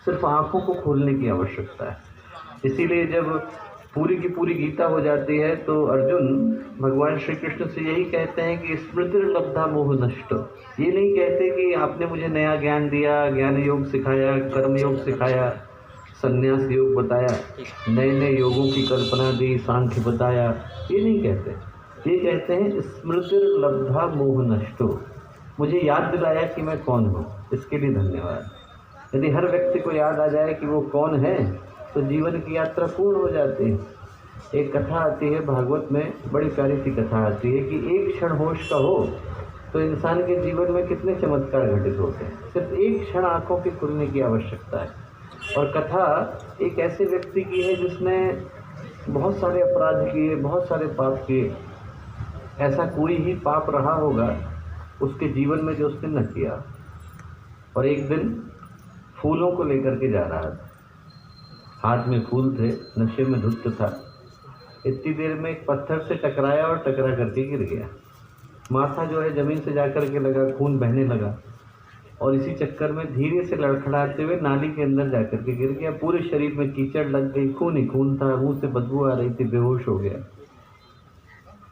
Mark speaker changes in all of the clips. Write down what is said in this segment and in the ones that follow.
Speaker 1: सिर्फ आँखों को खोलने की आवश्यकता है। इसीलिए जब पूरी की पूरी गीता हो जाती है तो अर्जुन भगवान श्री कृष्ण से यही कहते हैं कि स्मृतिर्लब्धा मोह नष्ट। ये नहीं कहते कि आपने मुझे नया ज्ञान दिया, ज्ञान योग सिखाया, कर्म योग सिखाया, संन्यास योग बताया, नए नए योगों की कल्पना दी, सांख्य बताया, ये नहीं कहते। ये कहते हैं स्मृतिर्लब्धा मोह नष्टो, मुझे याद दिलाया कि मैं कौन हूँ, इसके लिए धन्यवाद। यदि हर व्यक्ति को याद आ जाए कि वो कौन है तो जीवन की यात्रा पूर्ण हो जाती है। एक कथा आती है भागवत में, बड़ी प्यारी सी कथा आती है कि एक क्षण होश का हो तो इंसान के जीवन में कितने चमत्कार घटित होते हैं। सिर्फ एक क्षण आँखों के खुलने की आवश्यकता है। और कथा एक ऐसे व्यक्ति की है जिसने बहुत सारे अपराध किए, बहुत सारे पाप किए। ऐसा कोई ही पाप रहा होगा उसके जीवन में जो उसने न किया। और एक दिन फूलों को लेकर के जा रहा था, हाथ में फूल थे, नशे में धुत था। इतनी देर में एक पत्थर से टकराया और टकरा करके गिर गया। माथा जो है ज़मीन से जाकर के लगा, खून बहने लगा और इसी चक्कर में धीरे से लड़खड़ाते हुए नाली के अंदर जाकर के गिर गया। पूरे शरीर में कीचड़ लग गई, खून ही खून था, मुँह से बदबू आ रही थी, बेहोश हो गया।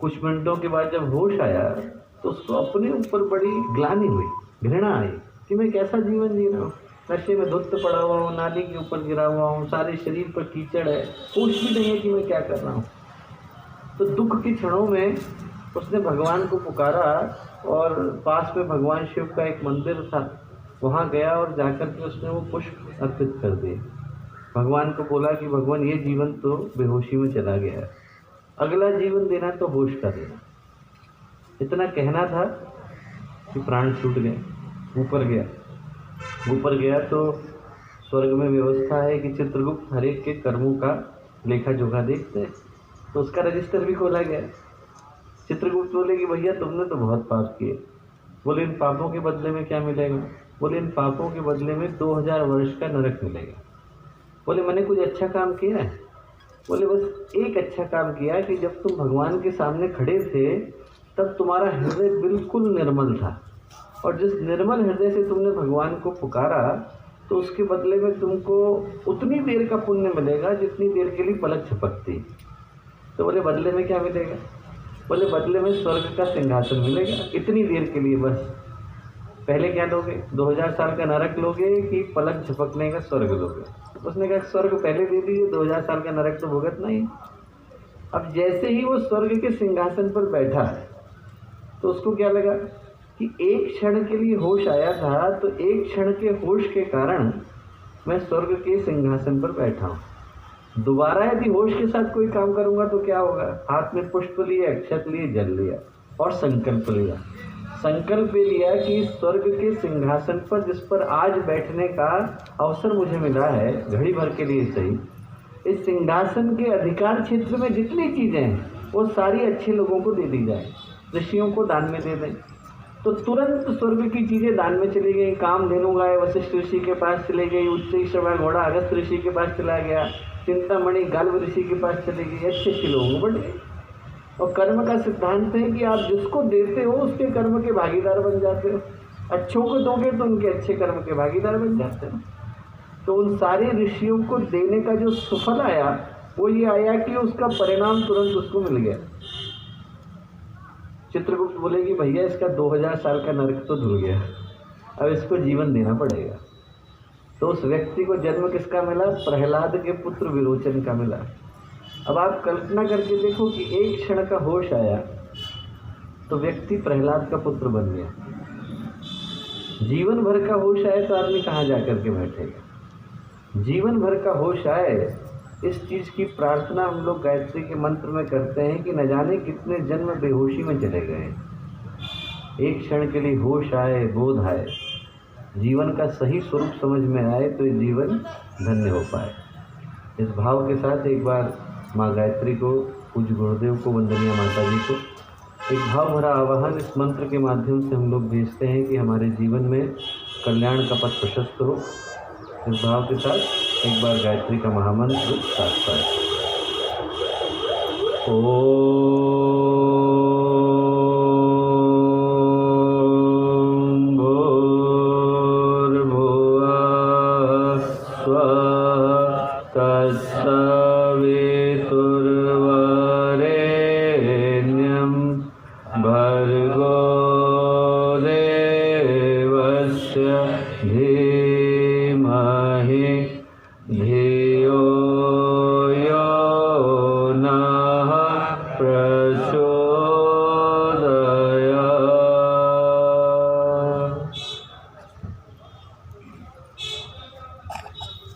Speaker 1: कुछ मिनटों के बाद जब होश आया तो उसको अपने ऊपर बड़ी ग्लानि हुई, घृणा आई कि मैं कैसा जीवन जी रहा हूँ। नशे में धुत पड़ा हुआ हूँ, नाली के ऊपर गिरा हुआ हूँ, सारे शरीर पर कीचड़ है, होश भी नहीं है कि मैं क्या कर रहा हूँ। तो दुख के क्षणों में उसने भगवान को पुकारा और पास में भगवान शिव का एक मंदिर था, वहाँ गया और जाकर के उसने वो पुष्प अर्पित कर दिए। भगवान को बोला कि भगवान ये जीवन तो बेहोशी में चला गया है, अगला जीवन देना तो होश का देना। इतना कहना था कि प्राण छूट गए। ऊपर गया तो स्वर्ग में व्यवस्था है कि चित्रगुप्त हर एक के कर्मों का लेखा जोखा देखते हैं। तो उसका रजिस्टर भी खोला गया। चित्रगुप्त बोले कि भैया तुमने तो बहुत पाप किए। बोले इन पापों के बदले में क्या मिलेगा? बोले इन पापों के बदले में 2000 वर्ष का नरक मिलेगा। बोले मैंने कुछ अच्छा काम किया है? बोले बस एक अच्छा काम किया कि जब तुम भगवान के सामने खड़े थे तब तुम्हारा हृदय बिल्कुल निर्मल था, और जिस निर्मल हृदय से तुमने भगवान को पुकारा तो उसके बदले में तुमको उतनी देर का पुण्य मिलेगा जितनी देर के लिए पलक झपकती। तो बोले बदले में क्या मिलेगा? बोले बदले में स्वर्ग का सिंहासन मिलेगा, इतनी देर के लिए बस। पहले क्या लोगे? 2000 साल का नरक लोगे कि पलक झपकने का स्वर्ग लोगे? उसने कहा स्वर्ग पहले दे दीजिए, 2000 साल का नरक तो भुगतना ही। अब जैसे ही वो स्वर्ग के सिंहासन पर बैठा तो उसको क्या लगा कि एक क्षण के लिए होश आया था, तो एक क्षण के होश के कारण मैं स्वर्ग के सिंहासन पर बैठा हूँ। दोबारा यदि होश के साथ कोई काम करूँगा तो क्या होगा? हाथ में पुष्प लिए, अक्षत लिए, जल लिया और संकल्प लिया कि स्वर्ग के सिंहासन पर जिस पर आज बैठने का अवसर मुझे मिला है, घड़ी भर के लिए सही, इस सिंहासन के अधिकार क्षेत्र में जितनी चीज़ें हैं वो सारी अच्छे लोगों को दे दी जाए, ऋषियों को दान में दे दें। तो तुरंत स्वर्ग की चीज़ें दान में चली गई। कामधेनु गाय वशिष्ठ ऋषि के पास चली गई, उच्चैश्रवा घोड़ा अगस्त ऋषि के पास चला गया, चिंतामणि गाल्व ऋषि के पास चली गई, अच्छे अच्छे लोग बढ़ गए। और कर्म का सिद्धांत है कि आप जिसको देते हो उसके कर्म के भागीदार बन जाते हो। अच्छों को दोगे तो उनके अच्छे कर्म के भागीदार बन जाते हो। तो उन सारे ऋषियों को देने का जो सुफल आया वो ये आया कि उसका परिणाम तुरंत उसको मिल गया। चित्रगुप्त बोले कि भैया इसका 2000 साल का नरक तो धुल गया, अब इसको जीवन देना पड़ेगा। तो उस व्यक्ति को जन्म किसका मिला? प्रहलाद के पुत्र विरोचन का मिला। अब आप कल्पना करके देखो कि एक क्षण का होश आया तो व्यक्ति प्रहलाद का पुत्र बन गया। जीवन भर का होश आए तो आदमी कहाँ जा कर के बैठेगा? जीवन भर का होश आए, इस चीज़ की प्रार्थना हम लोग गायत्री के मंत्र में करते हैं कि न जाने कितने जन्म बेहोशी में चले गए। एक क्षण के लिए होश आए, बोध आए, जीवन का सही स्वरूप समझ में आए तो ये जीवन धन्य हो पाए। इस भाव के साथ एक बार माँ गायत्री को, पूज्य गुरुदेव को, वंदनीय माता जी को एक भाव भरा आवाहन इस मंत्र के माध्यम से हम लोग भेजते हैं कि हमारे जीवन में कल्याण का पथ प्रशस्त हो। इस भाव के साथ एक बार गायत्री का महामंत्र साथ साथ धियो यो नः प्रचोदयात्।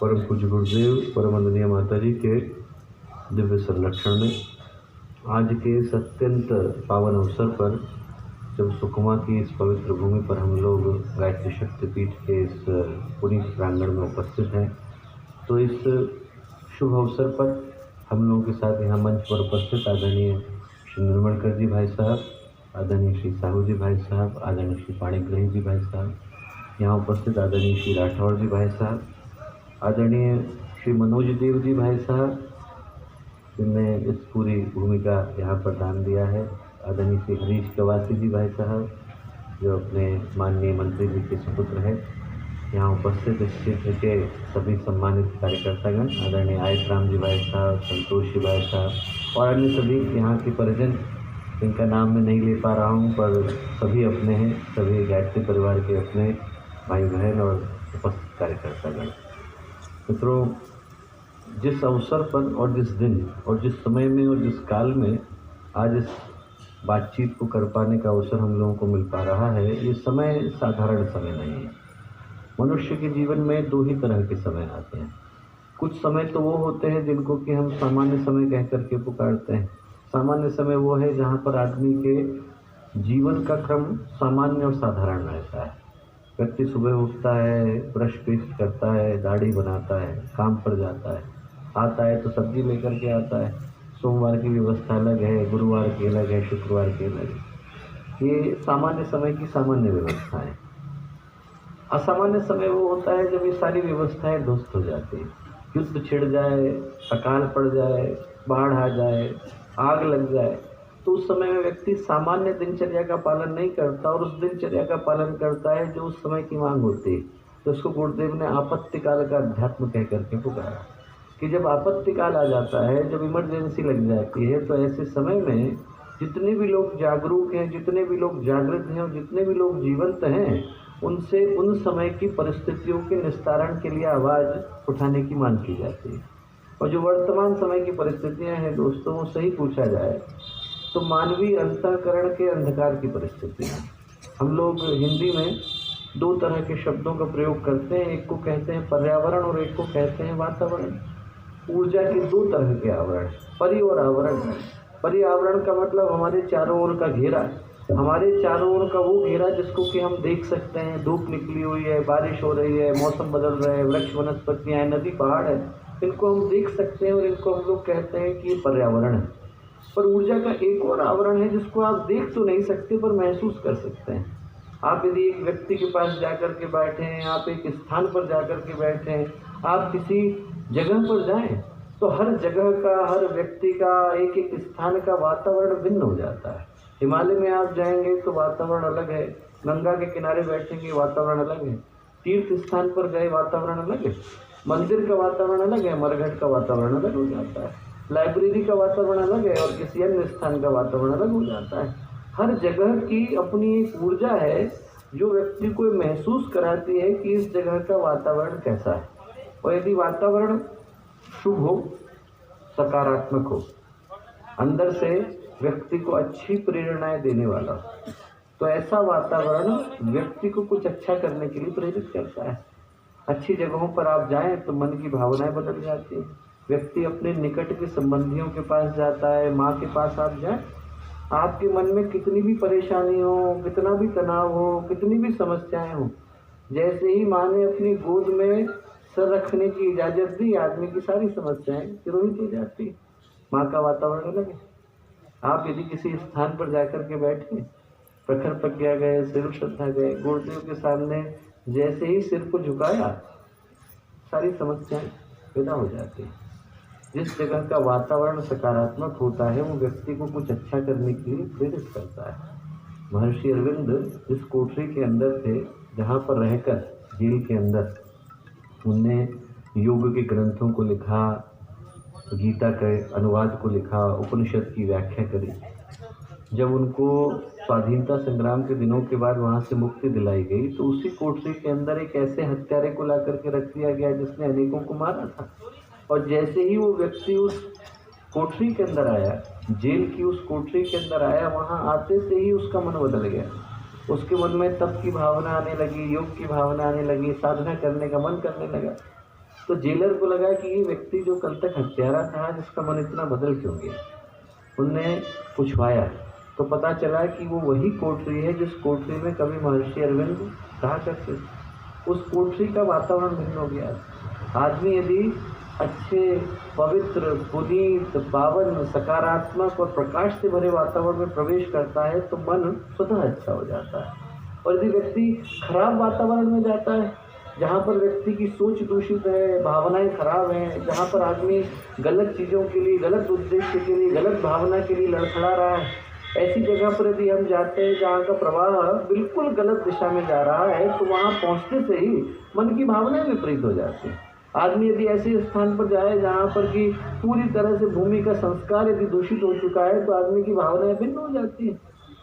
Speaker 1: परम पूज्य गुरुदेव परम वंदनीय माता जी के दिव्य संरक्षण में आज के इस अत्यंत पावन अवसर पर जब सुकमा की इस पवित्र भूमि पर हम लोग गायत्री शक्तिपीठ के इस पुनीत प्रांगण में उपस्थित हैं, तो इस शुभ अवसर पर हम लोगों के साथ यहाँ मंच पर उपस्थित आदरणीय श्री निर्मलकर जी भाई साहब, आदरणीय श्री साहू जी भाई साहब, आदरणीय श्री पाणिग्रही जी भाई साहब, यहाँ उपस्थित आदरणीय श्री राठौर जी भाई साहब, आदरणीय श्री मनोज देव जी भाई साहब, जिनने इस पूरी भूमिका यहाँ पर दान दिया है, आदरणीय श्री हरीश कवासी जी भाई साहब, जो अपने माननीय मंत्री जी के सुपुत्र हैं, यहाँ उपस्थित इस क्षेत्र के सभी सम्मानित कार्यकर्तागण, आदरणीय आयत राम जी भाई साहब, संतोष जी भाई साहब और अन्य सभी यहाँ के परिजन, जिनका नाम मैं नहीं ले पा रहा हूँ, पर सभी अपने हैं, सभी गायत्री परिवार के अपने भाई बहन और उपस्थित कार्यकर्तागण। मित्रों, जिस अवसर पर और जिस दिन और जिस समय में और जिस काल में आज इस बातचीत को कर पाने का अवसर हम लोगों को मिल पा रहा है, ये समय साधारण समय नहीं है। मनुष्य के जीवन में दो ही तरह के समय आते हैं। कुछ समय तो वो होते हैं जिनको कि हम सामान्य समय कह करके पुकारते हैं। सामान्य समय वो है जहाँ पर आदमी के जीवन का क्रम सामान्य और साधारण रहता है। व्यक्ति सुबह उठता है, ब्रश पेस्ट करता है, दाढ़ी बनाता है, काम पर जाता है, आता है तो सब्जी लेकर के आता है। सोमवार की व्यवस्था अलग है, गुरुवार की अलग है, शुक्रवार की अलग है। ये सामान्य समय की सामान्य व्यवस्था है। असामान्य समय वो होता है जब ये सारी व्यवस्थाएं ध्वस्त हो जाती है, युद्ध छिड़ जाए, अकाल पड़ जाए, बाढ़ आ जाए, आग लग जाए, तो उस समय में व्यक्ति सामान्य दिनचर्या का पालन नहीं करता और उस दिनचर्या का पालन करता है जो उस समय की मांग होती है। तो उसको गुरुदेव ने आपत्ति काल का अध्यात्म कह करके पुकारा कि जब आपत्ति काल आ जाता है, जब इमरजेंसी लग जाती है, तो ऐसे समय में जितने भी लोग जागरूक हैं, जितने भी लोग जागृत हैं और जितने भी लोग जीवंत हैं, उनसे उन समय की परिस्थितियों के निस्तारण के लिए आवाज़ उठाने की मांग की जाती है। और जो वर्तमान समय की परिस्थितियां हैं दोस्तों, वो सही पूछा जाए तो मानवीय अंतःकरण के अंधकार की परिस्थितियाँ। हम लोग हिंदी में दो तरह के शब्दों का प्रयोग करते हैं, एक को कहते हैं पर्यावरण और एक को कहते हैं वातावरण। ऊर्जा के दो तरह के आवरण, परि और आवरण। पर्यावरण का मतलब हमारे चारों ओर का घेरा, हमारे चारों ओर का वो घेरा जिसको कि हम देख सकते हैं। धूप निकली हुई है, बारिश हो रही है, मौसम बदल रहा है, वृक्ष वनस्पतियाँ हैं, नदी पहाड़ है, इनको हम देख सकते हैं और इनको हम लोग कहते हैं कि ये पर्यावरण है। पर ऊर्जा का एक और आवरण है जिसको आप देख तो नहीं सकते पर महसूस कर सकते हैं। आप यदि एक व्यक्ति के पास जाकर के बैठे हैं, आप एक स्थान पर जाकर के बैठे हैं, आप किसी जगह पर जाएं, तो हर जगह का, हर व्यक्ति का, एक एक स्थान का वातावरण भिन्न हो जाता है। हिमालय में आप जाएंगे तो वातावरण अलग है, गंगा के किनारे बैठेंगे वातावरण अलग है, तीर्थ स्थान पर गए वातावरण अलग है, मंदिर का वातावरण अलग है, मरघट का वातावरण अलग हो जाता है, लाइब्रेरी का वातावरण अलग है और किसी अन्य स्थान का वातावरण अलग हो जाता है। हर जगह की अपनी एक ऊर्जा है जो व्यक्ति को महसूस कराती है कि इस जगह का वातावरण कैसा है। और यदि वातावरण शुभ हो, सकारात्मक हो, अंदर से व्यक्ति को अच्छी प्रेरणाएं देने वाला, तो ऐसा वातावरण व्यक्ति को कुछ अच्छा करने के लिए प्रेरित करता है। अच्छी जगहों पर आप जाएं तो मन की भावनाएं बदल जाती है। व्यक्ति अपने निकट के संबंधियों के पास जाता है, माँ के पास आप जाएं, आपके मन में कितनी भी परेशानी हो, कितना भी तनाव हो, कितनी भी समस्याएं हो, जैसे ही माँ ने अपनी गोद में सर रखने की इजाज़त दी, आदमी की सारी समस्याएं तिरोहित हो जाती है। माँ का वातावरण अलग है। आप यदि किसी स्थान पर जाकर के बैठे, प्रखर प्रज्ञा गए, सिर श्रद्धा गए, गुरुदेव के सामने जैसे ही सिर को झुकाया, सारी समस्याएं पैदा हो जाती हैं। जिस जगह का वातावरण सकारात्मक होता है वो व्यक्ति को कुछ अच्छा करने के लिए प्रेरित करता है। महर्षि अरविंद इस कोठरी के अंदर थे जहाँ पर रहकर, जेल के अंदर, उनने योग के ग्रंथों को लिखा, गीता के अनुवाद को लिखा, उपनिषद की व्याख्या करी। जब उनको स्वाधीनता संग्राम के दिनों के बाद वहाँ से मुक्ति दिलाई गई, तो उसी कोठरी के अंदर एक ऐसे हत्यारे को ला करके रख दिया गया जिसने अनेकों को मारा था। और जैसे ही वो व्यक्ति उस कोठरी के अंदर आया, जेल की उस कोठरी के अंदर आया, वहाँ आते से ही उसका मन बदल गया। उसके मन में तप की भावना आने लगी, योग की भावना आने लगी, साधना करने का मन करने लगा। तो जेलर को लगा कि ये व्यक्ति जो कल तक हत्यारा था, जिसका मन इतना बदल क्यों गया। उनने पूछवाया तो पता चला कि वो वही कोठरी है जिस कोठरी में कभी महर्षि अरविंद रहा करते थे। उस कोठरी का वातावरण भिन्न हो गया। आदमी यदि अच्छे, पवित्र, पुनीत, पावन, सकारात्मक और प्रकाश से भरे वातावरण में प्रवेश करता है तो मन स्वतः अच्छा हो जाता है। और यदि व्यक्ति खराब वातावरण में जाता है, जहाँ पर व्यक्ति की सोच दूषित है, भावनाएं खराब हैं, जहाँ पर आदमी गलत चीज़ों के लिए, गलत उद्देश्य के लिए, गलत भावना के लिए लड़खड़ा रहा है, ऐसी जगह पर यदि हम जाते हैं जहाँ का प्रवाह बिल्कुल गलत दिशा में जा रहा है, तो वहाँ पहुँचने से ही मन की भावनाएं विपरीत हो जाती हैं। आदमी यदि ऐसे स्थान पर जाए जहाँ पर कि पूरी तरह से भूमि का संस्कार यदि दूषित हो चुका है, तो आदमी की भावनाएं भिन्न हो जाती हैं।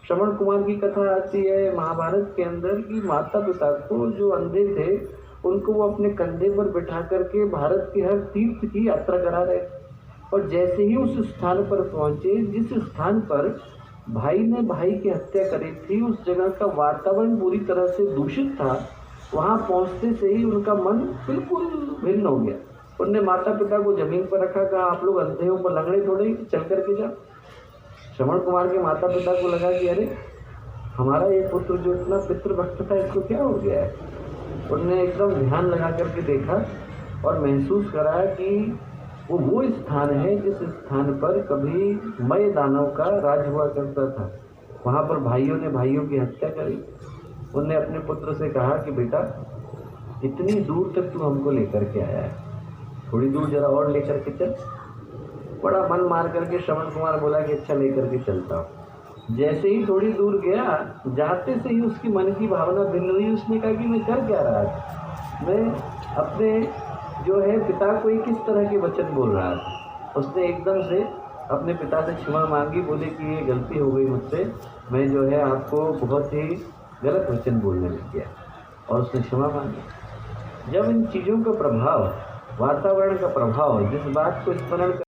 Speaker 1: श्रवण कुमार की कथा आती है महाभारत के अंदर कि माता पिता को, जो अंधे थे, उनको वो अपने कंधे पर बिठा करके भारत के हर तीर्थ की यात्रा करा रहे। और जैसे ही उस स्थान पर पहुंचे, जिस स्थान पर भाई ने भाई की हत्या करी थी, उस जगह का वातावरण पूरी तरह से दूषित था। वहाँ पहुँचते से ही उनका मन बिल्कुल भिन्न हो गया। उनने माता पिता को जमीन पर रखा, कहा आप लोग अंधे हो, पर लंगड़े थोड़े, चल करके जाओ। श्रवण कुमार के माता पिता को लगा कि अरे हमारा ये पुत्र जो इतना पितृभक्त था, इसको क्या हो गया है। उन्होंने एकदम ध्यान लगा करके देखा और महसूस करा कि वो स्थान है जिस स्थान पर कभी मय दानव का राज हुआ करता था। वहाँ पर भाइयों ने भाइयों की हत्या करी। उनने अपने पुत्र से कहा कि बेटा, इतनी दूर तक तू हमको लेकर के आया है, थोड़ी दूर जरा और लेकर के चल। बड़ा मन मार करके श्रवण कुमार बोला कि अच्छा, लेकर के चलता हूँ। जैसे ही थोड़ी दूर गया, जाते से ही उसकी मन की भावना भिन्न हुई। उसने कहा कि मैं कर क्या रहा था, मैं अपने जो है पिता को किस तरह के वचन बोल रहा था। उसने एकदम से अपने पिता से क्षमा मांगी, बोले कि ये गलती हो गई मुझसे, मैं जो है आपको बहुत ही गलत वचन बोलने लग गया, और उसने क्षमा मांगी। जब इन चीज़ों का प्रभाव, वातावरण का प्रभाव, जिस बात को स्मरण